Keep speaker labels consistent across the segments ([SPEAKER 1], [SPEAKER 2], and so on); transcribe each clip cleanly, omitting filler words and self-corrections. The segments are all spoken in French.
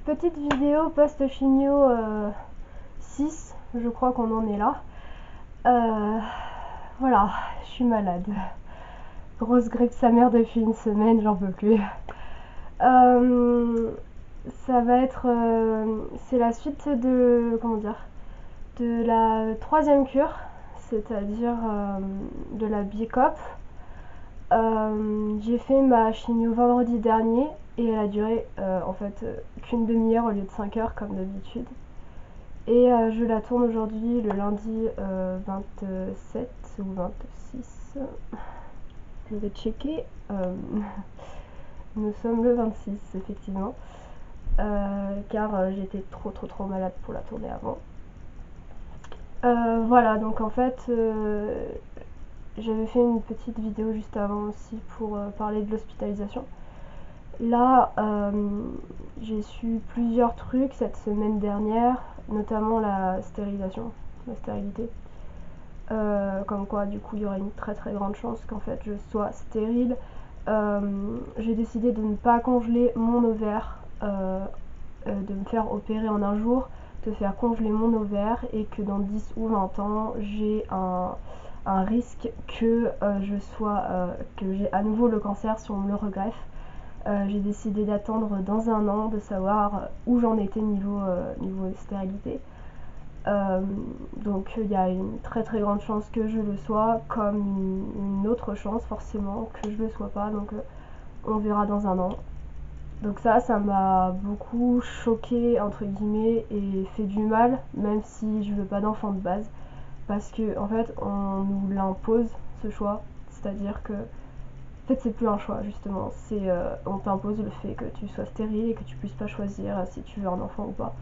[SPEAKER 1] petite vidéo post-chimio 6, je crois qu'on en est là. Voilà, je suis malade. Grosse grippe sa mère depuis une semaine, j'en peux plus. Ça va être... c'est la suite de... comment dire, de la troisième cure, c'est-à-dire de la BICOP. J'ai fait ma chimio vendredi dernier et elle a duré en fait qu'une demi-heure au lieu de 5 heures comme d'habitude. Et je la tourne aujourd'hui le lundi 27 ou 26. Je vais checker. Nous sommes le 26 effectivement. Car j'étais trop malade pour la tourner avant. Voilà, donc en fait j'avais fait une petite vidéo juste avant aussi pour parler de l'hospitalisation. Là, j'ai su plusieurs trucs cette semaine dernière, notamment la stérilisation, la stérilité. Comme quoi, du coup, il y aurait une très grande chance qu'en fait je sois stérile. J'ai décidé de ne pas congeler mon ovaire, de me faire opérer en un jour, de faire congeler mon ovaire et que dans 10 ou 20 ans, j'ai un risque que que j'ai à nouveau le cancer si on me le regreffe. J'ai décidé d'attendre dans un an, de savoir où j'en étais niveau stérilité. Donc il y a une très grande chance que je le sois, comme une autre chance forcément que je le sois pas, donc on verra dans un an. Donc ça m'a beaucoup choquée entre guillemets et fait du mal, même si je veux pas d'enfant de base, parce que en fait on nous l'impose ce choix, c'est-à-dire que en fait c'est plus un choix justement, c'est on t'impose le fait que tu sois stérile et que tu puisses pas choisir si tu veux un enfant ou pas.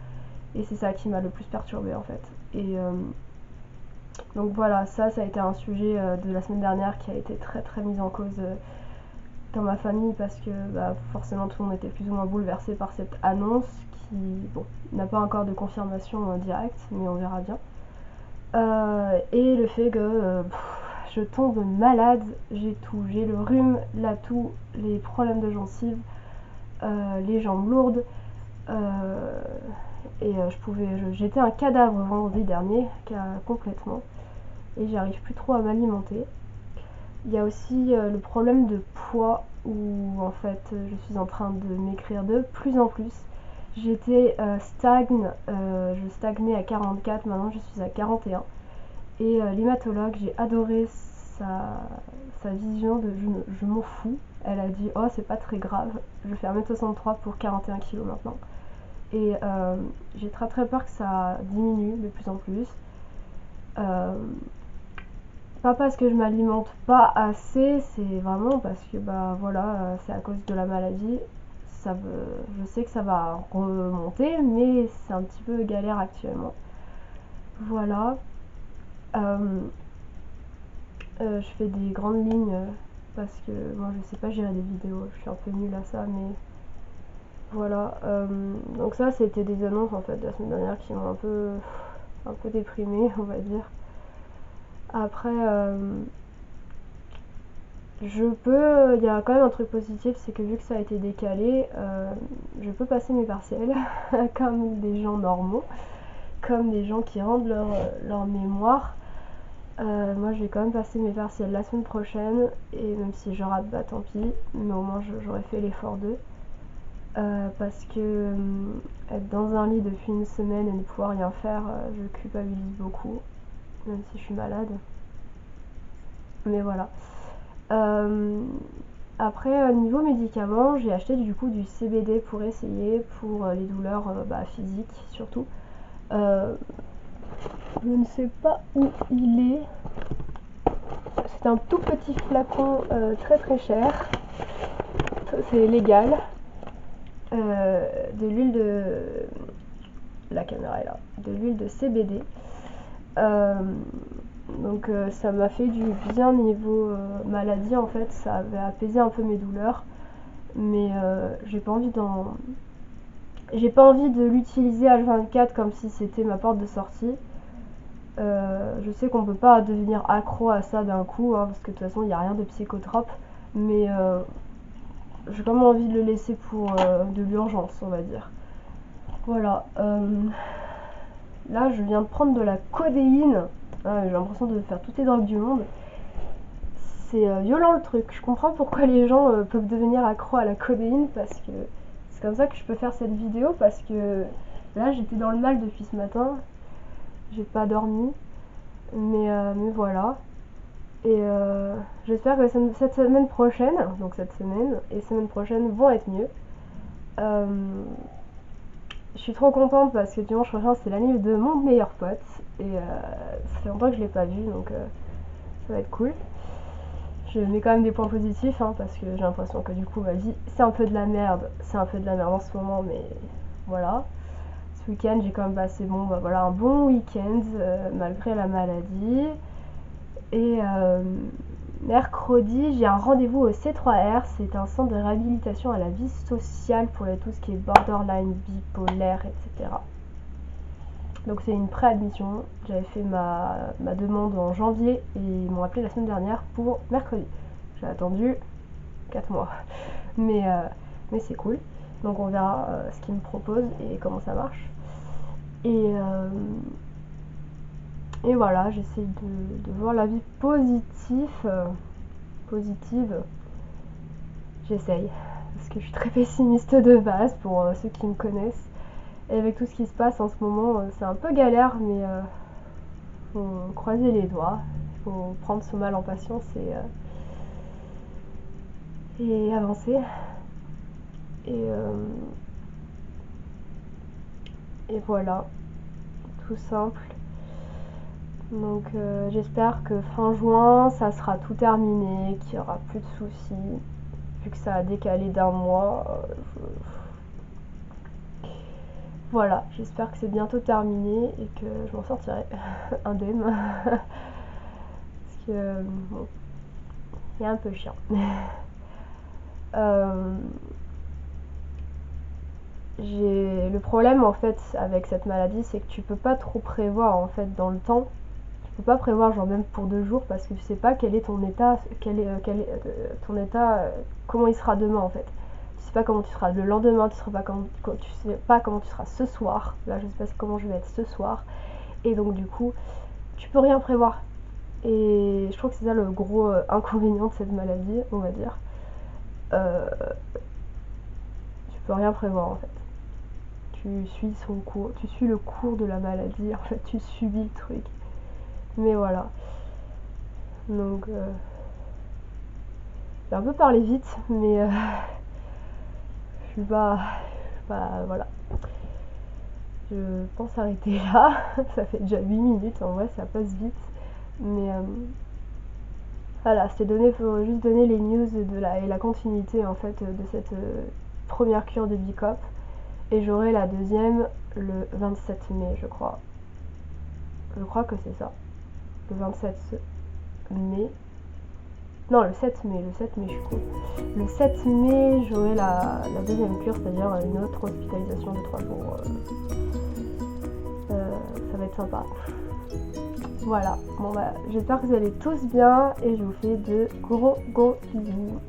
[SPEAKER 1] Et c'est ça qui m'a le plus perturbée en fait. Et donc voilà, ça a été un sujet de la semaine dernière qui a été très mis en cause dans ma famille parce que forcément tout le monde était plus ou moins bouleversé par cette annonce qui, bon, n'a pas encore de confirmation directe, mais on verra bien. Et le fait que je tombe malade, j'ai tout, j'ai le rhume, la toux, les problèmes de gencives, les jambes lourdes, et j'étais un cadavre vendredi dernier, complètement, et j'arrive plus trop à m'alimenter. Il y a aussi le problème de poids où en fait je suis en train de m'écrire de plus en plus. J'étais je stagnais à 44, maintenant je suis à 41. Et l'hématologue, j'ai adoré sa vision de je m'en fous. Elle a dit oh c'est pas très grave, je fais 1m63 pour 41 kg maintenant. Et j'ai très peur que ça diminue de plus en plus. Pas parce que je m'alimente pas assez, c'est vraiment parce que voilà, c'est à cause de la maladie. Je sais que ça va remonter, mais c'est un petit peu galère actuellement. Voilà. Je fais des grandes lignes parce que moi je sais pas gérer des vidéos, je suis un peu nulle à ça, mais voilà. Donc ça c'était des annonces en fait de la semaine dernière qui m'ont un peu déprimée, on va dire. Après il y a quand même un truc positif, c'est que vu que ça a été décalé, je peux passer mes partiels comme des gens normaux, comme des gens qui rendent leur mémoire. Moi je vais quand même passer mes partiels la semaine prochaine, et même si je rate, tant pis, mais au moins j'aurais fait l'effort d'eux. Parce que être dans un lit depuis une semaine et ne pouvoir rien faire, je culpabilise beaucoup, même si je suis malade. Mais voilà. Après niveau médicaments, j'ai acheté du coup du CBD pour essayer pour les douleurs physiques surtout. Je ne sais pas où il est. C'est un tout petit flacon très cher. C'est légal. De l'huile de... La caméra est là. De l'huile de CBD. Donc ça m'a fait du bien niveau maladie en fait. Ça avait apaisé un peu mes douleurs. Mais j'ai pas envie de l'utiliser H24 comme si c'était ma porte de sortie. Je sais qu'on peut pas devenir accro à ça d'un coup, parce que de toute façon il n'y a rien de psychotrope, mais j'ai quand même envie de le laisser pour de l'urgence, on va dire. Voilà. Là, je viens de prendre de la codéine. J'ai l'impression de faire toutes les drogues du monde. C'est violent le truc. Je comprends pourquoi les gens peuvent devenir accros à la codéine parce que c'est comme ça que je peux faire cette vidéo parce que là, j'étais dans le mal depuis ce matin. J'ai pas dormi. Mais voilà. Et j'espère que cette semaine prochaine, donc cette semaine et semaine prochaine vont être mieux. Je suis trop contente parce que dimanche prochain c'est l'anniversaire de mon meilleur pote et ça fait longtemps que je l'ai pas vu donc ça va être cool. Je mets quand même des points positifs hein, parce que j'ai l'impression que du coup ma vie c'est un peu de la merde, en ce moment mais voilà. Ce week-end j'ai quand même passé un bon week-end malgré la maladie et mercredi, j'ai un rendez-vous au C3R, c'est un centre de réhabilitation à la vie sociale pour tout ce qui est borderline, bipolaire, etc. Donc c'est une préadmission, j'avais fait ma demande en janvier et ils m'ont appelé la semaine dernière pour mercredi. J'ai attendu 4 mois, mais c'est cool. Donc on verra ce qu'ils me proposent et comment ça marche. Et voilà, j'essaie de voir la vie positive. J'essaye, parce que je suis très pessimiste de base pour ceux qui me connaissent. Et avec tout ce qui se passe en ce moment, c'est un peu galère, mais faut croiser les doigts, faut prendre son mal en patience et avancer. Et voilà, tout simple. Donc j'espère que fin juin, ça sera tout terminé, qu'il n'y aura plus de soucis. Vu que ça a décalé d'un mois, voilà, j'espère que c'est bientôt terminé et que je m'en sortirai indemne. Parce que bon, c'est un peu chiant. Le problème en fait avec cette maladie, c'est que tu peux pas trop prévoir en fait dans le temps. Tu peux pas prévoir genre même pour 2 jours parce que tu sais pas quel est ton état, ton état, comment il sera demain en fait. Tu sais pas comment tu seras le lendemain, tu sais pas comment tu seras ce soir. Là, je sais pas comment je vais être ce soir. Et donc du coup, tu peux rien prévoir. Et je trouve que c'est ça le gros inconvénient de cette maladie, on va dire. Tu peux rien prévoir en fait. Tu suis son cours, tu suis le cours de la maladie, en fait, tu subis le truc. Mais voilà. Donc, j'ai un peu parlé vite, mais je suis pas. Voilà. Je pense arrêter là. Ça fait déjà 8 minutes, en vrai, ça passe vite. Mais voilà, faut juste donner les news et la continuité en fait de cette première cure de Bicop. Et j'aurai la deuxième le 27 mai, je crois. Je crois que c'est ça. Le 27 mai. Non, le 7 mai, je suis con. Le 7 mai, j'aurai la deuxième cure, c'est-à-dire une autre hospitalisation de 3 jours. Ça va être sympa. Voilà, bon bah j'espère que vous allez tous bien et je vous fais de gros bisous.